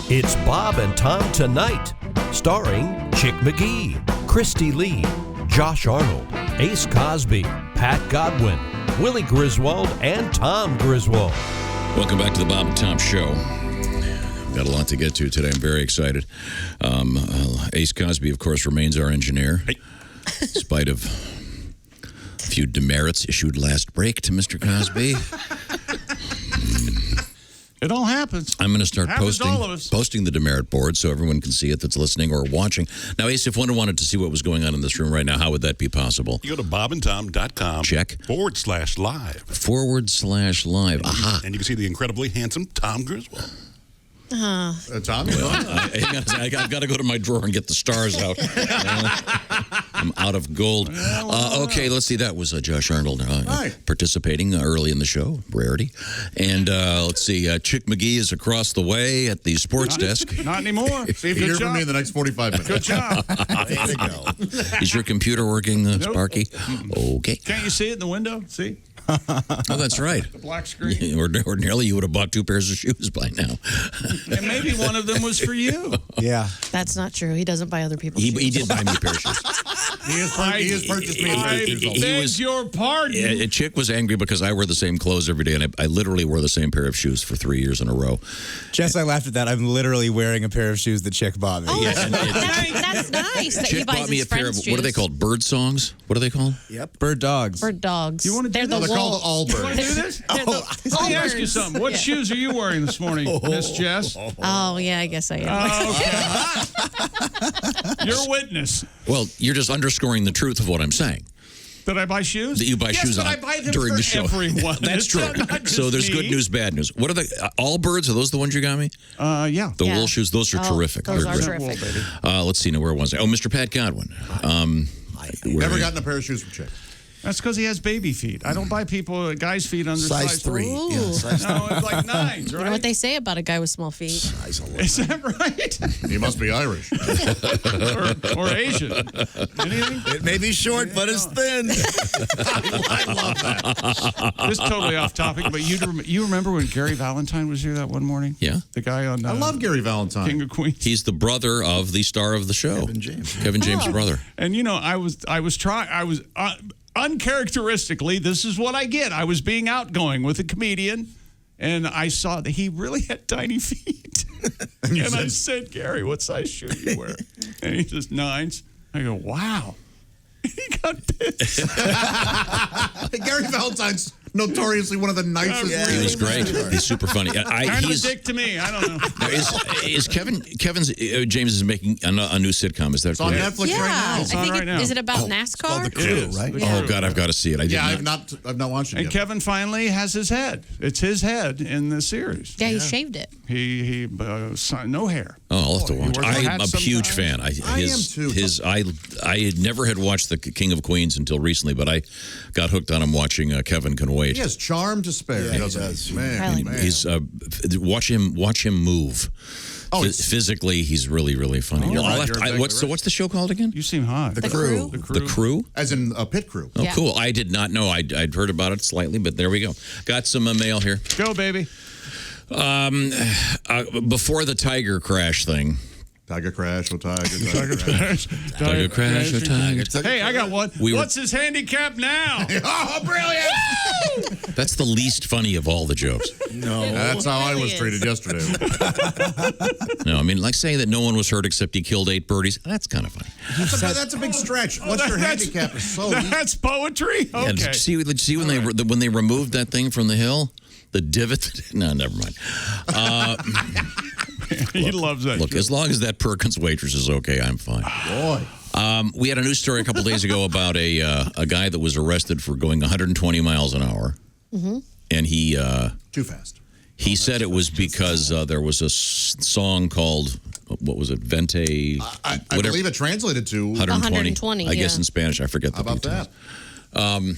It's Bob and Tom Tonight, starring Chick McGee, Christy Lee, Josh Arnold, Ace Cosby, Pat Godwin, Willie Griswold, and Tom Griswold. Welcome back to the Bob and Tom Show. We've got a lot to get to today. I'm very excited. Ace Cosby, of course, remains our engineer, in spite of a few demerits issued last break to Mr. Cosby. It all happens. I'm going to start posting the demerit board so everyone can see it that's listening or watching. Now, Ace, if one wanted to see what was going on in this room right now, how would that be possible? You go to bobandtom.com. Check. /live. /live. Aha. And you can see the incredibly handsome Tom Griswold. Tom, I've got to go to my drawer and get the stars out. I'm out of gold. Okay, let's see. That was Josh Arnold participating early in the show, rarity. And let's see, Chick McGee is across the way at the sports desk. Not anymore. See if you hear from me in the next 45 minutes. Good job. There you go. Is your computer working, Sparky? Okay. Can't you see it in the window? See? Oh, that's right. The black screen. Ordinarily, you would have bought 2 pairs of shoes by now. And maybe one of them was for you. Yeah. That's not true. He doesn't buy other people's shoes. He did buy me a pair of shoes. He has purchased me I beg your pardon. A chick was angry because I wear the same clothes every day, and I literally wore the same pair of shoes for 3 years in a row. Jess, I laughed at that. I'm literally wearing a pair of shoes that Chick bought me. Oh, that's nice that he Chick buys bought me his a pair of, friends' what are they shoes. called? Bird songs? What are they called? Yep. Bird dogs. Bird dogs. You want to do They're this? the They're called all You want birds. to do this? Let me ask you something. What shoes are you wearing this morning, Miss Jess? Oh, yeah, I guess I am. Okay. You're a witness. Well, you're just underscoring the truth of what I'm saying. That I buy shoes? That you buy shoes but on I buy them during for the show. Everyone. That's true. Not So there's just good me. news, bad news. What are the all birds? Are those the ones you got me? Yeah. The wool shoes. Those are terrific. Those They're are great. terrific. Let's see. Now, where was I? Oh, Mr. Pat Godwin. Never gotten a pair of shoes from Chick. That's because he has baby feet. I don't buy people guys' feet under size 3. Ooh. Yeah, size 3. No, it's like 9s, right? You know what they say about a guy with small feet? Size 11. Is that right? He must be Irish. or Asian. Anything? It may be short, but it's thin. I love that. This is totally off topic, but you remember when Gary Valentine was here that one morning? Yeah. The guy on I love Gary Valentine. King of Queens. He's the brother of the star of the show. Kevin James' brother. And you know, I was uncharacteristically, this is what I get. I was being outgoing with a comedian, and I saw that he really had tiny feet. And I said, Gary, what size shoe do you wear? And he says, 9s. I go, wow. He got pissed. Gary Valentine's notoriously one of the nicest. He was great. He's super funny. Kind of a dick to me. I don't know. Now, is Kevin's James is making a new sitcom? Is that It's on correct? Netflix right now. It's on right now. Is it about NASCAR? The crew, right? Oh God, I've got to see it. I've not watched it And yet. Kevin finally has his head. It's his head in the series. Yeah, he shaved it. He no hair. Oh, I'll have to watch. wears I'm a hats huge sometimes. fan. I am too. I had never had watched the King of Queens until recently, but I got hooked on him watching Kevin Can Wait. He has charm to spare. Yeah, he doesn't does. Man, Really? He's watch him move. Oh, physically, he's really funny. You're right. What's the show called again? You seem hot. The Crew. The Crew. as in a pit crew. Oh, Yeah. cool. I did not know. I'd heard about it slightly, but there we go. Got some mail here. Go, baby. Before the Tiger Crash thing. Tiger crash, oh tiger. Tiger Crash, oh Tiger. Hey, I got one. We were- What's his handicap now? Oh, brilliant! That's the least funny of all the jokes. No. That's how I was Really is. treated yesterday. No, I mean, like saying that no one was hurt except he killed 8 birdies. That's kind of funny. That's a big stretch. What's your handicap is so easy. That's poetry? Okay. And see when they removed that thing from the hill, the divot. No, never mind. He loves that. Look, as long as that Perkins waitress is okay, I'm fine. Boy. We had a news story a couple days ago about a guy that was arrested for going 120 miles an hour, and he Too fast. he said it was because there was a song called what was it, Vente? I believe it translated to 120, I guess yeah. in Spanish. I forget the How about details. that?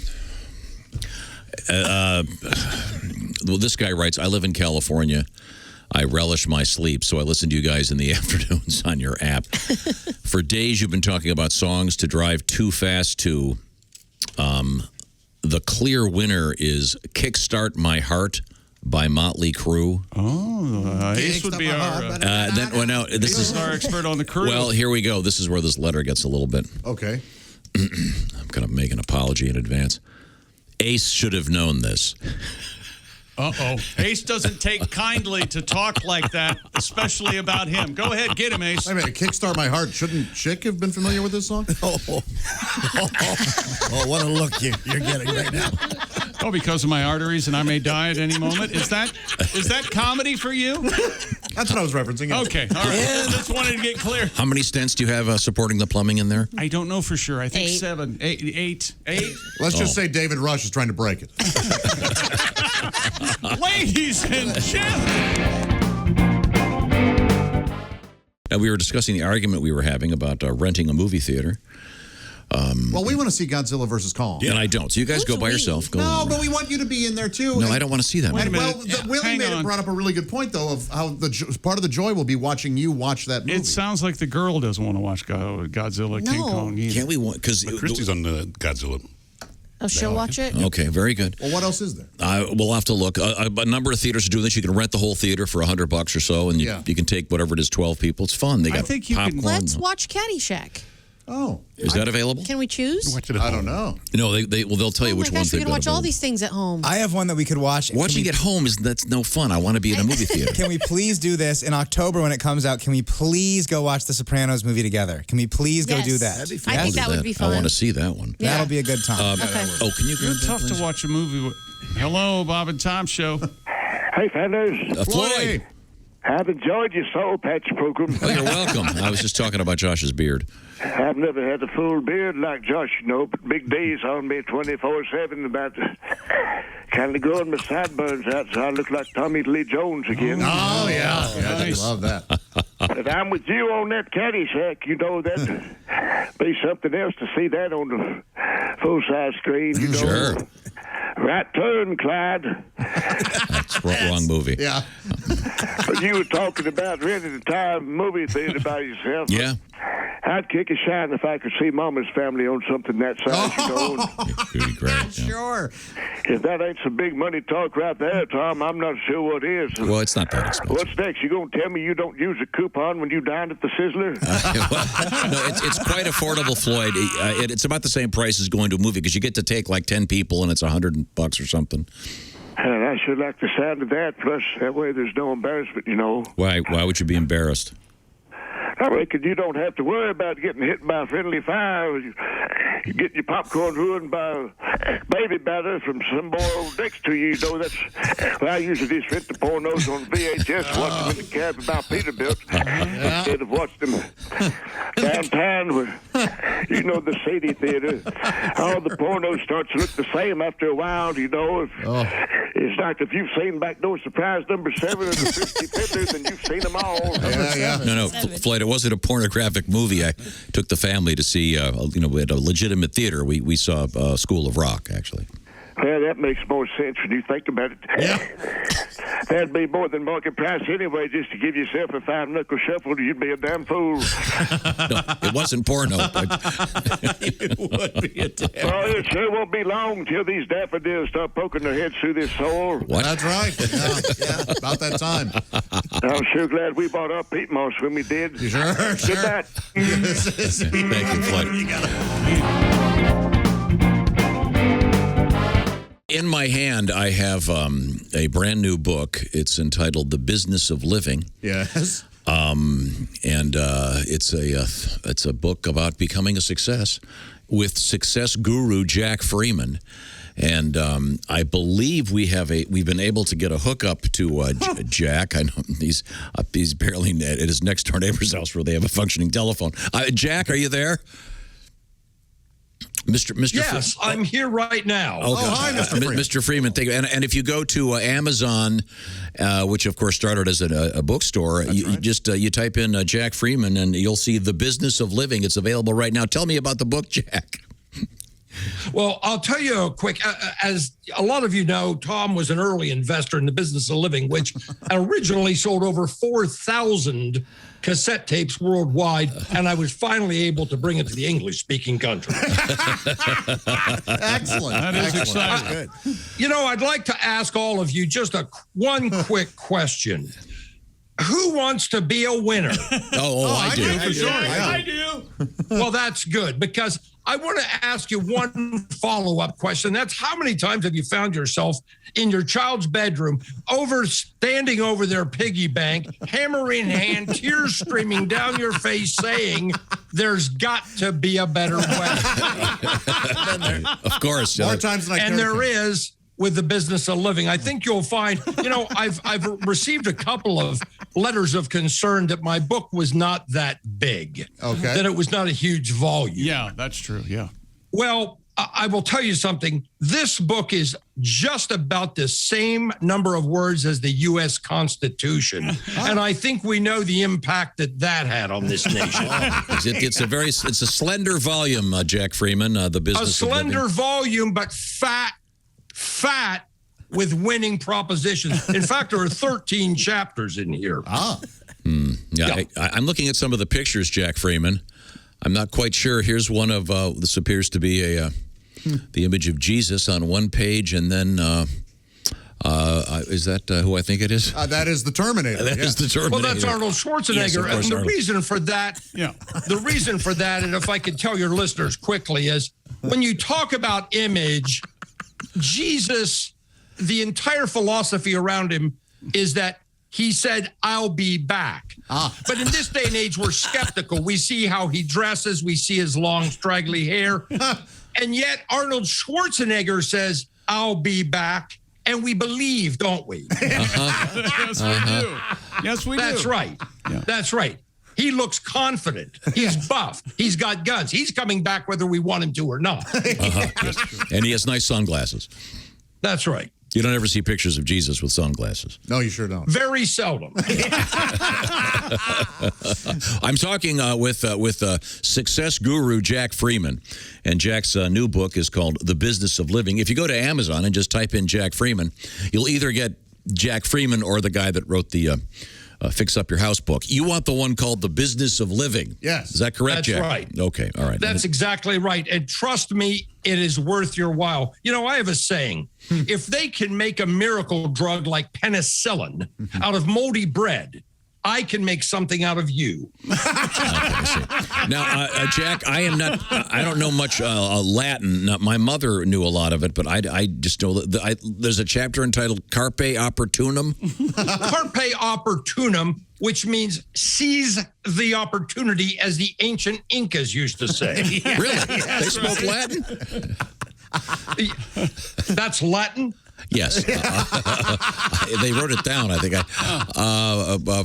Well, this guy writes, I live in California. I relish my sleep, so I listen to you guys in the afternoons on your app. For days, you've been talking about songs to drive too fast to. The clear winner is Kickstart My Heart by Motley Crue. Oh, Ace would be our this is our expert on the Crue. Well, here we go. This is where this letter gets a little bit. Okay. I'm going to make an apology in advance. Ace should have known this. Uh-oh. Ace doesn't take kindly to talk like that, especially about him. Go ahead, get him, Ace. Wait a minute, Kickstart My Heart. Shouldn't Chick have been familiar with this song? Oh, what a look you're getting right now. Oh, because of my arteries and I may die at any moment? Is that comedy for you? That's what I was referencing. Okay, all right. Just wanted to get clear. How many stents do you have supporting the plumbing in there? I don't know for sure. I think 8. 7. 8. Let's just say David Rush is trying to break it. Ladies and gentlemen. Now, we were discussing the argument we were having about renting a movie theater. Well, we want to see Godzilla versus Kong. And I don't. So you guys go by yourself. Go No, but we want you to be in there too. No, And- I don't want to see that Wait a movie. minute. Willie brought up a really good point, though, of how part of the joy will be watching you watch that movie. It sounds like the girl doesn't want to watch Godzilla, King No. Kong either. Can't we want... Because Christy's on the Godzilla. Oh, she'll watch it? Okay, very good. Well, what else is there? We'll have to look. A number of theaters are doing this. You can rent the whole theater for $100 or so, and you can take whatever it is, 12 people. It's fun. They got think you can- popcorn. Let's watch Caddyshack. Oh. Is that available? Can we choose? Watch it at I home. don't know. No, they'll tell you Oh my which ones gosh, we they've can got watch all available. these things at home. I have one that we could watch. Watching at home that's no fun. I want to be in a movie theater. Can we please do this in October when it comes out? Can we please go watch the Sopranos movie together? Can we please go Yes. do that? That'd be fun. I think that would be fun. I want to see that one. Yeah. That'll be a good time. Okay. Oh, can you You're grab that, tough please? to watch a movie with. Hello, Bob and Tom Show. Hey, fellas. Floyd. I've enjoyed your Soul Patch program. Oh, you're welcome. I was just talking about Josh's beard. I've never had a full beard like Josh, but big days on me 24/7 about kind of growing my sideburns out so I look like Tommy Lee Jones again. Oh, yeah. I nice. love that. But I'm with you on that Caddyshack. That'd be something else to see that on the full-size screen. Sure. Right turn, Clyde. That's wrong movie. Yeah. But you were talking about renting a time movie theater by yourself. Yeah. I'd kick a shine if I could see Mama's Family on something that size, It'd be great. Yeah. Sure. If that ain't some big money talk right there, Tom, I'm not sure what is. Well, it's not that expensive. What's next? You gonna tell me you don't use a coupon when you dine at the Sizzler? No, it's quite affordable, Floyd. It's about the same price as going to a movie because you get to take like 10 people and it's $100 or something. And I sure like the sound of that. Plus, that way there's no embarrassment, Why would you be embarrassed? I reckon you don't have to worry about getting hit by friendly fire. You get your popcorn ruined by baby batter from some boy next to you. That's well, I usually just rent the pornos on VHS, watch them in the cab about Peterbilt instead of watch them downtown where, the Sadie Theater. All the pornos start to look the same after a while, It's like if you've seen Backdoor Surprise number 7 of the 50 Fiddlers and you've seen them all. Yeah. No, Floyd, it wasn't a pornographic movie. I took the family to see, at a legitimate theater. We saw School of Rock, actually. Well, that makes more sense when you think about it. Yeah. That'd be more than market price anyway, just to give yourself a 5-knuckle shuffle. You'd be a damn fool. No, it wasn't porno. It would be a damn. Well, it sure won't be long till these daffodils start poking their heads through this soil. What? That's right. Yeah, about that time. I'm sure glad we bought our peat moss when we did. Sure. Good night. Thank you, Floyd. In my hand, I have a brand new book. It's entitled "The Business of Living." Yes. It's a book about becoming a success with success guru Jack Freeman. And I believe we've been able to get a hookup to Jack. I know he's barely at his next door neighbor's house where they have a functioning telephone. Jack, are you there? Mr. Yes, I'm here right now. Oh, hi, Mr. Freeman. Mr. Freeman, thank you. And if you go to Amazon, which of course started as a bookstore, you type in Jack Freeman and you'll see The Business of Living. It's available right now. Tell me about the book, Jack. Well, I'll tell you a quick, as a lot of you know, Tom was an early investor in the business of living, which originally sold over 4,000 cassette tapes worldwide, and I was finally able to bring it to the English-speaking country. Excellent. That is exciting. Good. You know, I'd like to ask all of you just one quick question. Who wants to be a winner? I do. For sure. I do. Well, that's good, because I want to ask you one follow-up question. That's how many times have you found yourself in your child's bedroom, standing over their piggy bank, hammer in hand, tears streaming down your face, saying, "There's got to be a better way." Of course. More times than I And there is with the business of living. I think you'll find, I've received a couple of letters of concern that my book was not that big. Okay. That it was not a huge volume. Yeah, that's true. Yeah. Well, I will tell you something. This book is just about the same number of words as the U.S. Constitution. And I think we know the impact that had on this nation. It's a slender volume, Jack Freeman, The Business of Living. A slender volume, but fat with winning propositions. In fact, there are 13 chapters in here. Yeah. I'm looking at some of the pictures, Jack Freeman. I'm not quite sure. Here's one of this appears to be the image of Jesus on one page, and then is that who I think it is? That is the Terminator. That is the Terminator. Well, that's Arnold Schwarzenegger. Yes, of course, and the Arnold. reason for that, and if I could tell your listeners quickly, is when you talk about image, Jesus, the entire philosophy around him is that he said, "I'll be back." But in this day and age, we're skeptical. We see how he dresses. We see his long, straggly hair. And yet Arnold Schwarzenegger says, "I'll be back." And we believe, don't we? Yes, we do. Yes, we do. That's right. Yeah. That's right. He looks confident. He's buff. He's got guns. He's coming back whether we want him to or not. And he has nice sunglasses. That's right. You don't ever see pictures of Jesus with sunglasses. No, you sure don't. Very seldom. I'm talking with success guru Jack Freeman, and Jack's new book is called The Business of Living. If you go to Amazon and just type in Jack Freeman, you'll either get Jack Freeman or the guy that wrote the Fix Up Your House book. You want the one called The Business of Living. Yes. Is that correct, That's Jack? right. Okay, all right. That's exactly right. And trust me, it is worth your while. You know, I have a saying. If they can make a miracle drug like penicillin out of moldy bread, I can make something out of you. Now, Jack, I don't know much Latin. Now, my mother knew a lot of it, but I just know that there's a chapter entitled Carpe Opportunum. Carpe Opportunum, which means seize the opportunity, as the ancient Incas used to say. Really? They spoke Latin? That's Latin? Yes. They wrote it down, I think.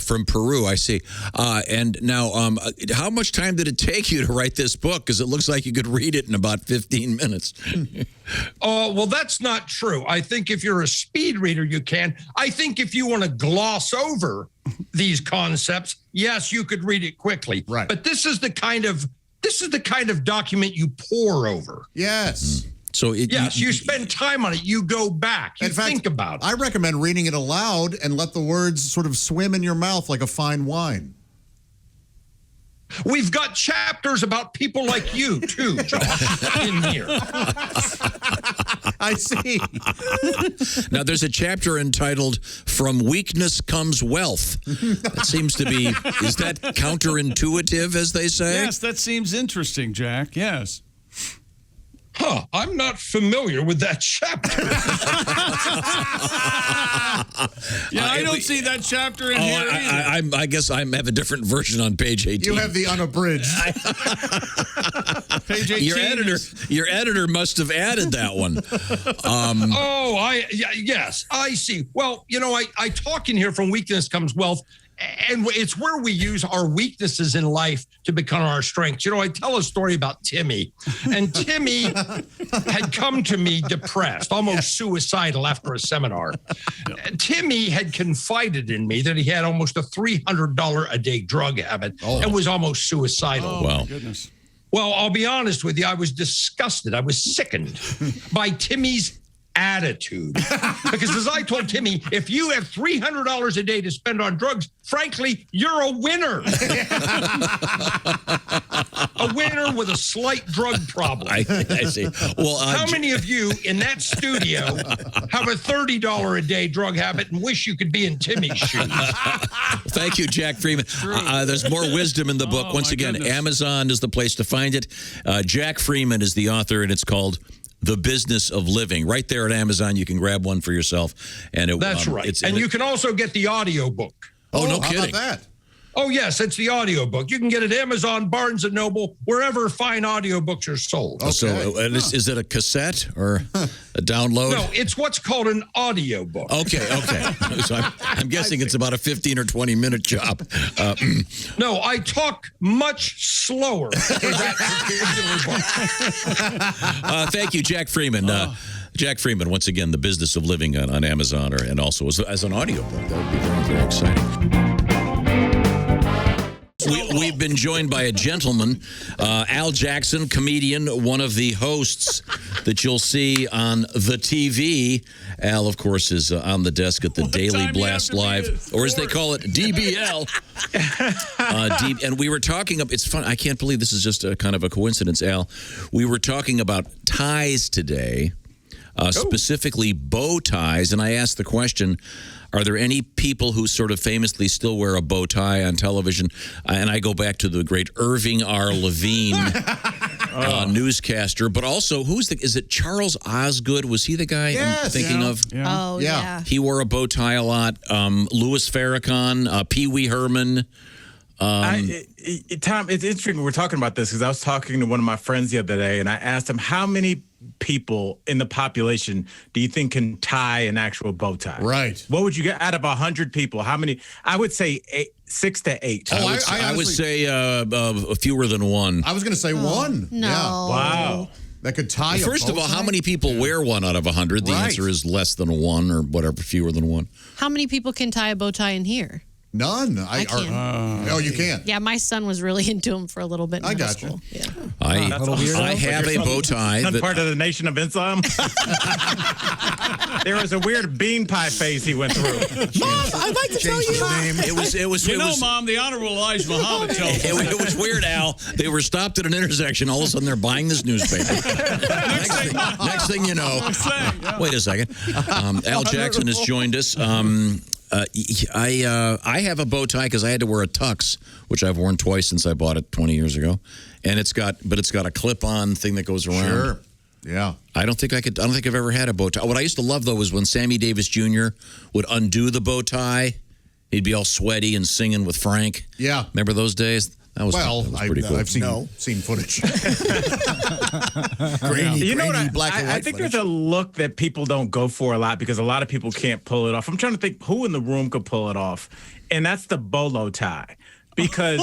From Peru, I see. And now, how much time did it take you to write this book? Because it looks like you could read it in about 15 minutes. Well, that's not true. I think if you're a speed reader, you can. I think if you want to gloss over these concepts, yes, you could read it quickly. Right. But this is the kind of document you pore over. Yes. So you spend time on it. You go back. You think about it. I recommend reading it aloud and let the words sort of swim in your mouth like a fine wine. We've got chapters about people like you, too, Josh, in here. I see. Now, there's a chapter entitled From Weakness Comes Wealth. That seems to be, is that counterintuitive, as they say? Yes, that seems interesting, Jack. Yes. I'm not familiar with that chapter. I don't see that chapter in here either. I guess I have a different version on page 18. You have the unabridged. Page 18. Your editor must have added that one. Yes, I see. Well, I talk in here From Weakness Comes Wealth. And it's where we use our weaknesses in life to become our strengths. I tell a story about Timmy. And Timmy had come to me depressed, almost suicidal after a seminar. Timmy had confided in me that he had almost a $300 a day drug habit and was almost suicidal. Oh, my goodness. Well, I'll be honest with you. I was disgusted. I was sickened by Timmy's attitude. Because as I told Timmy, if you have $300 a day to spend on drugs, frankly, you're a winner. A winner with a slight drug problem. I see. Well, how many of you in that studio have a $30 a day drug habit and wish you could be in Timmy's shoes? Thank you, Jack Freeman. There's more wisdom in the book. Once again, goodness. Amazon is the place to find it. Jack Freeman is the author, and it's called The Business of Living. Right there at Amazon, you can grab one for yourself. And That's right. And you can also get the audiobook. Oh, no how kidding. about that? Oh, yes, it's the audiobook. You can get it at Amazon, Barnes & Noble, wherever fine audiobooks are sold. Okay. So is it a cassette or a download? No, it's what's called an audiobook. Okay. So I'm guessing it's about a 15 or 20-minute job. No, I talk much slower for that particular book. Thank you, Jack Freeman. Jack Freeman, once again, The Business of Living on Amazon, and also as an audiobook. That would be very, very exciting. We've been joined by a gentleman, Al Jackson, comedian, one of the hosts that you'll see on the TV. Al, of course, is on the desk at the Daily Blast Live, or as they call it, DBL. And we were talking, it's fun, I can't believe this is just a kind of a coincidence, Al. We were talking about ties today, specifically bow ties, and I asked the question, are there any people who sort of famously still wear a bow tie on television? And I go back to the great Irving R. Levine, newscaster. But also, is it Charles Osgood? Was he the guy I'm thinking of? Yeah. Oh, yeah. He wore a bow tie a lot. Louis Farrakhan, Pee Wee Herman. Tom, it's interesting we're talking about this because I was talking to one of my friends the other day, and I asked him, how many people in the population do you think can tie an actual bow tie? Right. What would you get out of 100 people? How many? I would say 6 to 8. I would say fewer than one. I was going to say one. No. Yeah. Wow. That could tie First a of bow all, tie? how many people wear one out of 100? The answer is less than one or whatever, fewer than one. How many people can tie a bow tie in here? None. I can. Oh, you can. Yeah, my son was really into them for a little bit in I middle got you. school. Yeah. I have a bow tie. Not part of the Nation of Islam. There was a weird bean pie phase he went through. Mom, I'd like to tell you. It was. Mom, the Honorable Elijah Muhammad tells us. It was weird, Al. They were stopped at an intersection. All of a sudden, they're buying this newspaper. Next thing you know. Wait a second. Al Jackson has joined us. I have a bow tie because I had to wear a tux, which I've worn twice since I bought it 20 years ago, and it's got a clip-on thing that goes around. Sure. Yeah. I don't think I've ever had a bow tie. What I used to love though was when Sammy Davis Jr. would undo the bow tie. He'd be all sweaty and singing with Frank. Yeah. Remember those days? That was pretty cool. I've seen footage. You know what? I think there's a look that people don't go for a lot because a lot of people can't pull it off. I'm trying to think who in the room could pull it off, and that's the bolo tie. Because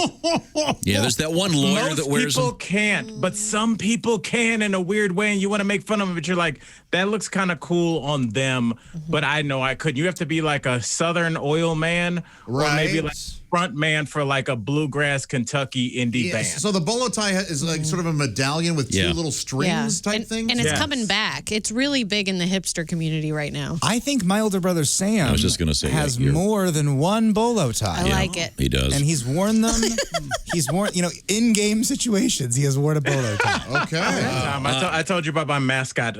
there's that one lawyer that wears them. Most people can't, but some people can in a weird way, and you want to make fun of them, but you're like, that looks kind of cool on them, but I know I couldn't. You have to be like a Southern oil man, or maybe like front man for like a bluegrass Kentucky indie band. So the bolo tie is like sort of a medallion with two little strings type thing. And it's coming back. It's really big in the hipster community right now. I think my older brother Sam I was just gonna say, has more than one bolo tie. I like it. He does. And he's worn them. He's worn, in-game situations, he has worn a bolo tie. Okay. I told you about my mascot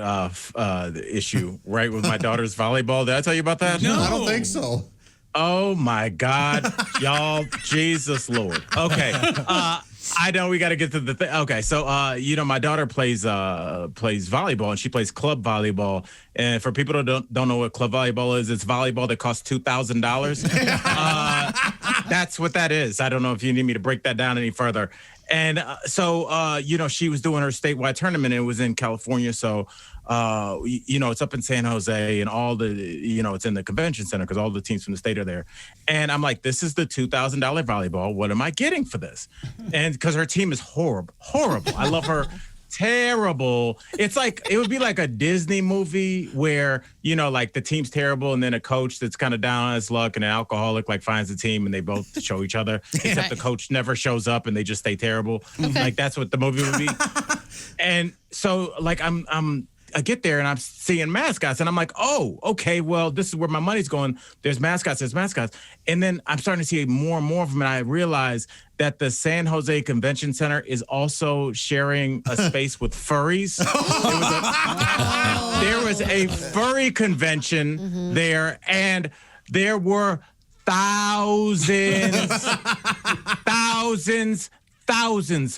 issue, right, with my daughter's volleyball. Did I tell you about that? No, I don't think so. Oh my God, y'all, Jesus Lord. Okay, I know we got to get to the thing. Okay, so my daughter plays volleyball, and she plays club volleyball. And for people that don't know what club volleyball is, it's volleyball that costs $2,000. That's what that is. I don't know if you need me to break that down any further. And so she was doing her statewide tournament. And it was in California, so. It's up in San Jose, and all the, it's in the convention center because all the teams from the state are there. And I'm like, this is the $2,000 volleyball. What am I getting for this? And because her team is horrible. I love her terrible. It's like it would be like a Disney movie where, you know, like the team's terrible and then a coach that's kind of down on his luck and an alcoholic like finds the team and they both show each other, except the coach never shows up and they just stay terrible. Like that's what the movie would be. And so like I get there and I'm seeing mascots and I'm like, oh, okay, well, this is where my money's going. There's mascots. And then I'm starting to see more and more of them. And I realize that the San Jose Convention Center is also sharing a space with furries. There was a furry convention there, and there were thousands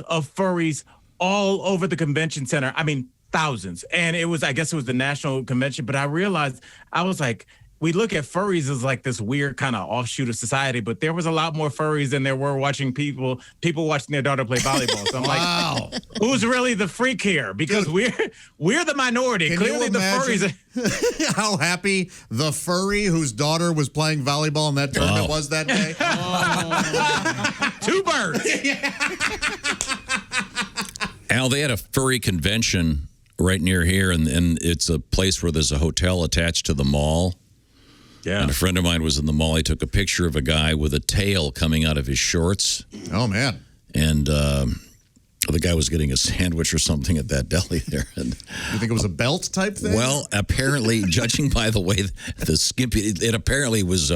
of furries all over the convention center. I mean, thousands. And I guess it was the national convention, but I realized, I was like, we look at furries as like this weird kind of offshoot of society, but there was a lot more furries than there were watching people watching their daughter play volleyball. So I'm like, who's really the freak here? Because we're the minority. Clearly the furries. How happy the furry whose daughter was playing volleyball in that tournament was that day? Two birds. Al, they had a furry convention right near here, and it's a place where there's a hotel attached to the mall. Yeah. And a friend of mine was in the mall. He took a picture of a guy with a tail coming out of his shorts. Oh, man. And the guy was getting a sandwich or something at that deli there. And, you think it was a belt type thing? Well, apparently, judging by the way the skimpy, it apparently was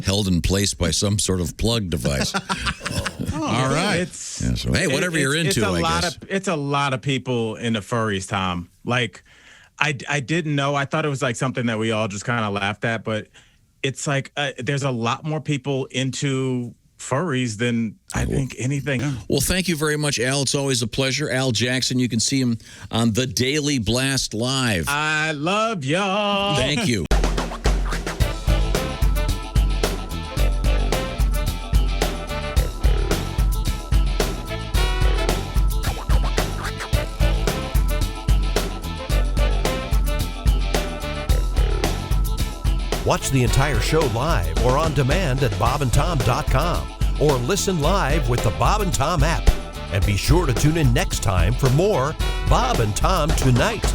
held in place by some sort of plug device. All right. So, hey, whatever you're into, I guess. It's a lot of people into furries, Tom. Like, I didn't know. I thought it was like something that we all just kind of laughed at, but it's like there's a lot more people into furries than I think anything. Well, thank you very much, Al. It's always a pleasure. Al Jackson, you can see him on the Daily Blast Live. I love y'all. Thank you. Watch the entire show live or on demand at bobandtom.com or listen live with the Bob and Tom app. And be sure to tune in next time for more Bob and Tom Tonight.